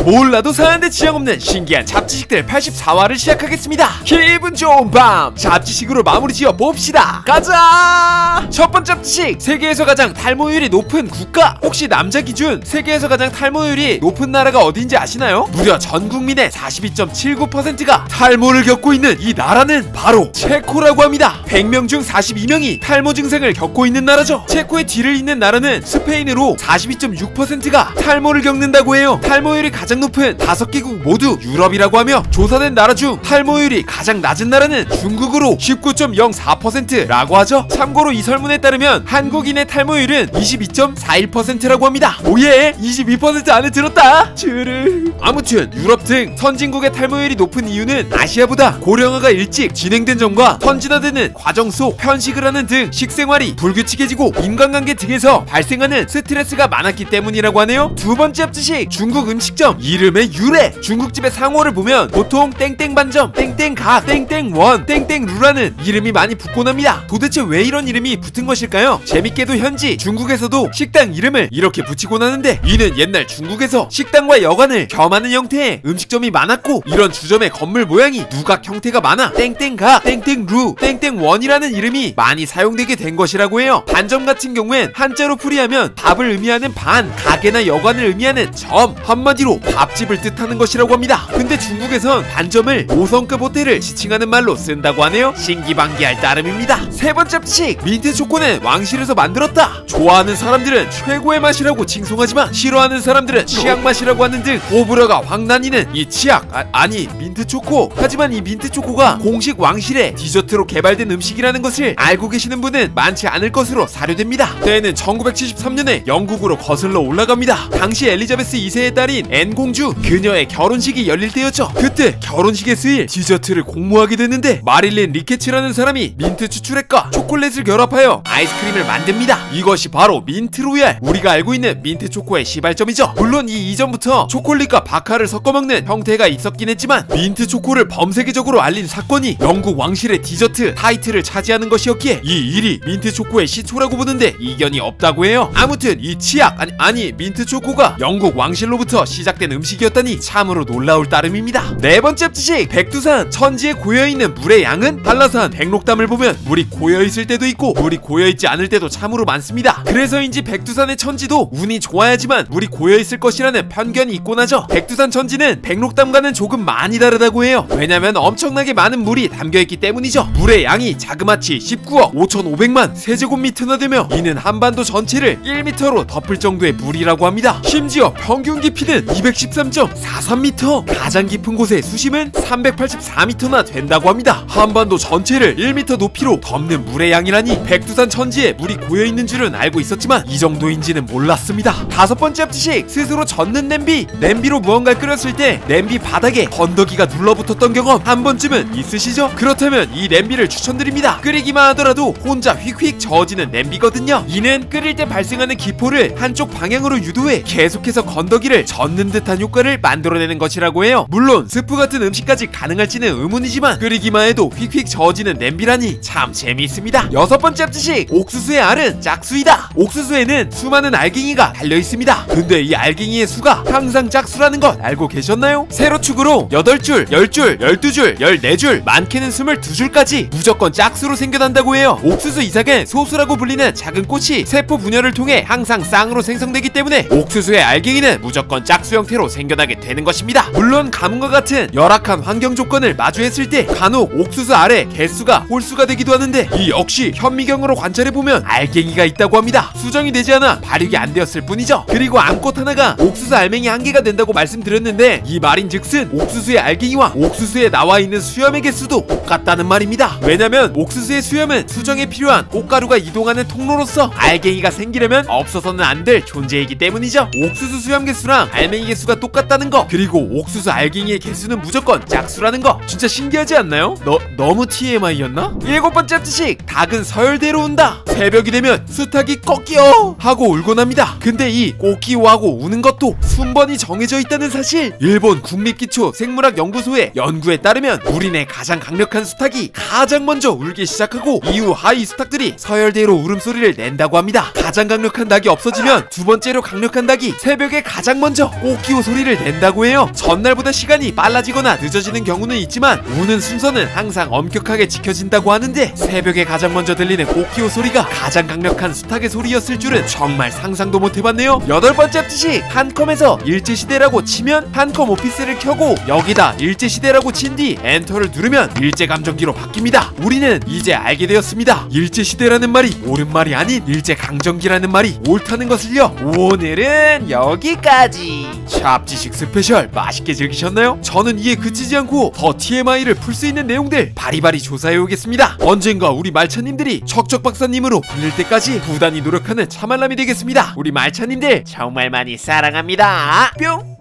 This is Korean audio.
몰라도 사는데 지장없는 신기한 잡지식들 84화를 시작하겠습니다. 기분 좋은 밤 잡지식으로 마무리 지어 봅시다. 가자. 첫 번째 잡지식, 세계에서 가장 탈모율이 높은 국가. 혹시 남자 기준 세계에서 가장 탈모율이 높은 나라가 어딘지 아시나요? 무려 전 국민의 42.79%가 탈모를 겪고 있는 이 나라는 바로 체코라고 합니다. 100명 중 42명이 탈모 증상을 겪고 있는 나라죠. 체코의 뒤를 잇는 나라는 스페인으로 42.6%가 탈모를 겪는다고 해요. 탈모율이 가장 높은 5개국 모두 유럽이라고 하며, 조사된 나라 중 탈모율이 가장 낮은 나라는 중국으로 19.04%라고 하죠. 참고로 이 설문에 따르면 한국인의 탈모율은 22.41%라고 합니다. 오예, 22% 안에 들었다. 즈르. 아무튼 유럽 등 선진국의 탈모율이 높은 이유는 아시아보다 고령화가 일찍 진행된 점과 선진화되는 과정 속 편식을 하는 등 식생활이 불규칙해지고 인간관계 등에서 발생하는 스트레스가 많았기 때문이라고 하네요. 두 번째 잡지식, 중국 음식점 이름의 유래. 중국집의 상호를 보면 보통 땡땡반점, 땡땡각, 땡땡원, 땡땡루라는 이름이 많이 붙곤 합니다. 도대체 왜 이런 이름이 붙은 것일까요? 재밌게도 현지 중국에서도 식당 이름을 이렇게 붙이곤 하는데, 이는 옛날 중국에서 식당과 여관을 겸하는 형태의 음식점이 많았고, 이런 주점의 건물 모양이 누각 형태가 많아 땡땡각, 땡땡루, 땡땡원이라는 이름이 많이 사용되게 된 것이라고 해요. 반점 같은 경우엔 한자로 풀이하면 밥을 의미하는 반, 가게나 여관을 의미하는 점, 한마디로 밥집을 뜻하는 것이라고 합니다. 근데 중국에선 반점을 5성급 호텔을 지칭하는 말로 쓴다고 하네요. 신기방기할 따름입니다. 세 번째 잡지식, 민트 초코는 왕실에서 만들었다. 좋아하는 사람들은 최고의 맛이라고 칭송하지만 싫어하는 사람들은 치약 맛이라고 하는 등 호불호가 확 나뉘는 이 치약, 아니 민트 초코. 하지만 이 민트 초코가 공식 왕실의 디저트로 개발된 음식이라는 것을 알고 계시는 분은 많지 않을 것으로 사료됩니다. 때는 1973년에 영국으로 거슬러 올라갑니다. 당시 엘리자베스 2세의 딸인 앤 공주, 그녀의 결혼식이 열릴 때였죠. 그때 결혼식에 쓰일 디저트를 공모하게 됐는데, 마릴린 리케츠라는 사람이 민트 추출액과 초콜릿을 결합하여 아이스크림을 만듭니다. 이것이 바로 민트 로얄, 우리가 알고 있는 민트 초코의 시발점이죠. 물론 이 이전부터 초콜릿과 바카를 섞어 먹는 형태가 있었긴 했지만, 민트 초코를 범세계적으로 알린 사건이 영국 왕실의 디저트 타이틀을 차지하는 것이었기에 이 일이 민트 초코의 시초라고 보는데 이견이 없다고 해요. 아무튼 이 치약, 아니 민트 초코가 영국 왕실로부터 시작된 음식이었다니 참으로 놀라울 따름입니다. 네 번째 잡지식, 백두산 천지에 고여있는 물의 양은? 한라산 백록담을 보면 물이 고여있을 때도 있고 물이 고여있지 않을 때도 참으로 많습니다. 그래서인지 백두산의 천지도 운이 좋아야지만 물이 고여있을 것이라는 편견이 있곤 하죠. 백두산 천지는 백록담과는 조금 많이 다르다고 해요. 왜냐면 엄청나게 많은 물이 담겨있기 때문이죠. 물의 양이 자그마치 19억 5,500만 세제곱미터나 되며, 이는 한반도 전체를 1m로 덮을 정도의 물이라고 합니다. 심지어 평균 깊이는 213.43m, 가장 깊은 곳의 수심은 384m나 된다고 합니다. 한반도 전체를 1m 높이로 덮는 물의 양이라니, 백두산 천지에 물이 고여있는 줄은 알고 있었지만 이 정도인지는 몰랐습니다. 다섯 번째 잡지식, 스스로 젓는 냄비. 냄비로 무언가를 끓였을 때 냄비 바닥에 건더기가 눌러붙었던 경험 한 번쯤은 있으시죠? 그렇다면 이 냄비를 추천드립니다. 끓이기만 하더라도 혼자 휙휙 저어지는 냄비거든요. 이는 끓일 때 발생하는 기포를 한쪽 방향으로 유도해 계속해서 건더기를 젓는 듯한 효과를 만들어내는 것이라고 해요. 물론 스프 같은 음식까지 가능할지는 의문이지만 끓이기만 해도 휙휙 저어지는 냄비라니 참 재미있습니다. 여섯 번째 잡지식, 옥수수의 알은 짝수이다. 옥수수에는 수많은 알갱이가 달려있습니다. 근데 이 알갱이의 수가 항상 짝수라는 것 알고 계셨나요? 세로축으로 8줄, 10줄, 12줄, 14줄, 많게는 22줄까지 무조건 짝수로 생겨난다고 해요. 옥수수 이삭은 소수라고 불리는 작은 꽃이 세포 분열을 통해 항상 쌍으로 생성되기 때문에 옥수수의 알갱이는 무조건 짝수 형태로 생겨나게 되는 것입니다. 물론 가뭄과 같은 열악한 환경 조건을 마주했을 때 간혹 옥수수 알의 개수가 홀수가 되기도 하는데, 이 역시 현미경으로 관찰해보면 알갱이가 있다고 합니다. 수정이 되지 않아 발육이 안 되었을 뿐이죠. 그리고 암꽃 하나가 옥수수 알맹이 1개가 된다고 말씀드렸는데, 이 말인즉슨 옥수수의 알갱이와 옥수수에 나와있는 수염의 개수도 똑같다는 말입니다. 왜냐면 옥수수의 수염은 수정에 필요한 꽃가루가 이동하는 통로로서 알갱이가 생기려면 없어서는 안 될 존재이기 때문이죠. 옥수수 수염 개수랑 알맹이 개수가 똑같다는 거, 그리고 옥수수 알갱이의 개수는 무조건 짝수라는 거, 진짜 신기하지 않나요? 너무 TMI였나? 일곱 번째 잡지식, 닭은 서열대로 운다. 새벽이 되면 수탉이 꺾여 하고 울곤 합니다. 근데 이 꼬끼오 하고 우는 것도 순번이 정해져 있다는 사실, 일본 국립기초 생물학 연구소의 연구에 따르면 우리네 가장 강력한 수탉이 가장 먼저 울기 시작하고 이후 하위 수탉들이 서열대로 울음소리를 낸다고 합니다. 가장 강력한 닭이 없어지면 두 번째로 강력한 닭이 새벽에 가장 먼저 꼬끼오 고키오 소리를 낸다고 해요. 전날보다 시간이 빨라지거나 늦어지는 경우는 있지만 우는 순서는 항상 엄격하게 지켜진다고 하는데 새벽에 가장 먼저 들리는 고키오 소리가 가장 강력한 수탉의 소리였을 줄은 정말 상상도 못해봤네요. 8번째 지식, 한컴에서 일제시대라고 치면 한컴 오피스를 켜고 여기다 일제시대라고 친 뒤 엔터를 누르면 일제감정기로 바뀝니다. 우리는 이제 알게 되었습니다. 일제시대라는 말이 옳은 말이 아닌 일제강점기라는 말이 옳다는 것을요. 오늘은 여기까지. 잡지식 스페셜 맛있게 즐기셨나요? 저는 이에 그치지 않고 더 TMI를 풀 수 있는 내용들 바리바리 조사해 오겠습니다. 언젠가 우리 말차님들이 척척 박사님으로 불릴 때까지 부단히 노력하는 참알람이 되겠습니다. 우리 말차님들 정말 많이 사랑합니다. 뿅.